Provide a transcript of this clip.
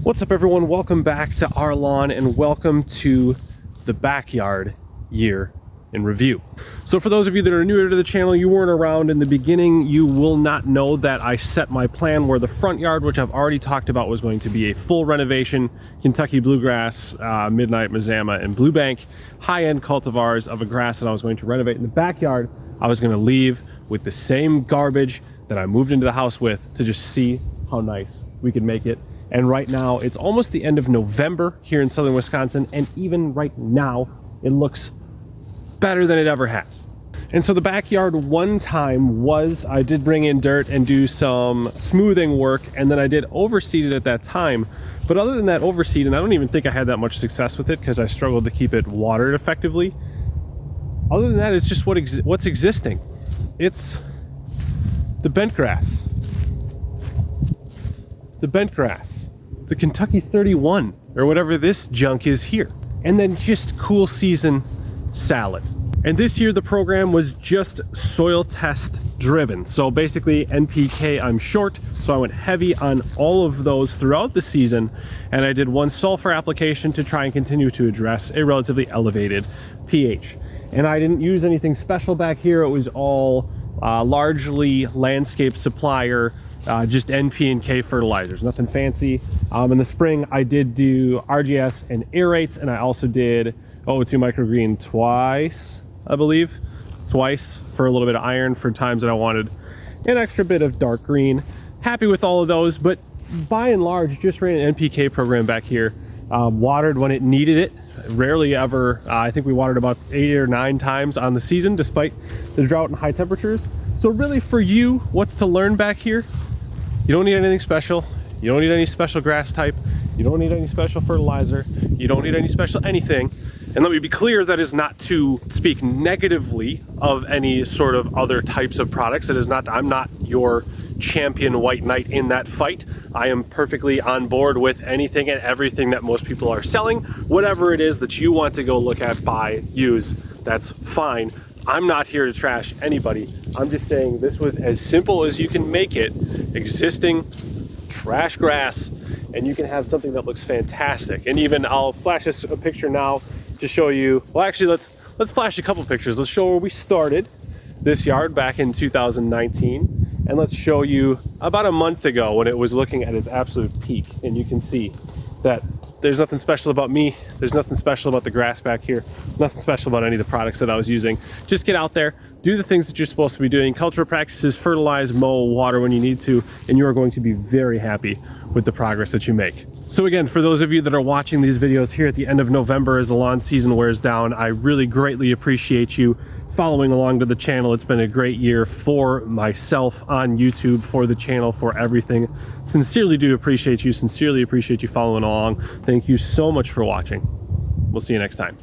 What's up everyone, welcome back to our lawn and welcome to the backyard year in review. So for those of you that are newer to the channel, you weren't around in the beginning, you will not know that I set my plan where the front yard, which I've already talked about, was going to be a full renovation, Kentucky bluegrass, midnight mazama, and blue bank, high-end cultivars of a grass that I was going to renovate. In the backyard, I was going to leave with the same garbage that I moved into the house with to just see how nice we could make it. And right now, it's almost the end of November here in southern Wisconsin, and even right now, it looks better than it ever has. And so the backyard one time was, I did bring in dirt and do some smoothing work, and then I did overseed it at that time. But other than that overseed, and I don't even think I had that much success with it because I struggled to keep it watered effectively. Other than that, it's just what's existing. It's the bent grass. The bent grass. The Kentucky 31, or whatever this junk is here. And then just cool season salad. And this year the program was just soil test driven. So basically NPK, I'm short, so I went heavy on all of those throughout the season. And I did one sulfur application to try and continue to address a relatively elevated pH. And I didn't use anything special back here. It was all largely landscape supplier, just NP and K fertilizers, nothing fancy. In the spring, I did do RGS and aerates, and I also did O2 microgreen twice, I believe. Twice for a little bit of iron for times that I wanted an extra bit of dark green. Happy with all of those, but by and large, just ran an NPK program back here. Watered when it needed it. Rarely ever, I think we watered about 8 or 9 times on the season, despite the drought and high temperatures. So really for you, what's to learn back here? You don't need anything special. You don't need any special grass type. You don't need any special fertilizer. You don't need any special anything. And let me be clear, that is not to speak negatively of any sort of other types of products. That is not, I'm not your champion white knight in that fight. I am perfectly on board with anything and everything that most people are selling. Whatever it is that you want to go look at, buy, use, that's fine. I'm not here to trash anybody. I'm just saying this was as simple as you can make it, existing trash grass, and you can have something that looks fantastic. And even I'll flash us a picture now to show you, well actually let's flash a couple pictures. Let's show where we started this yard back in 2019, and let's show you about a month ago when it was looking at its absolute peak. And you can see that there's nothing special about me. There's nothing special about the grass back here. There's nothing special about any of the products that I was using. Just get out there, do the things that you're supposed to be doing, cultural practices, fertilize, mow, water when you need to, and you are going to be very happy with the progress that you make. So again, for those of you that are watching these videos here at the end of November as the lawn season wears down, I really greatly appreciate you following along to the channel. It's been a great year for myself on YouTube, for the channel, for everything. Sincerely do appreciate you, sincerely appreciate you following along. Thank you so much for watching. We'll see you next time.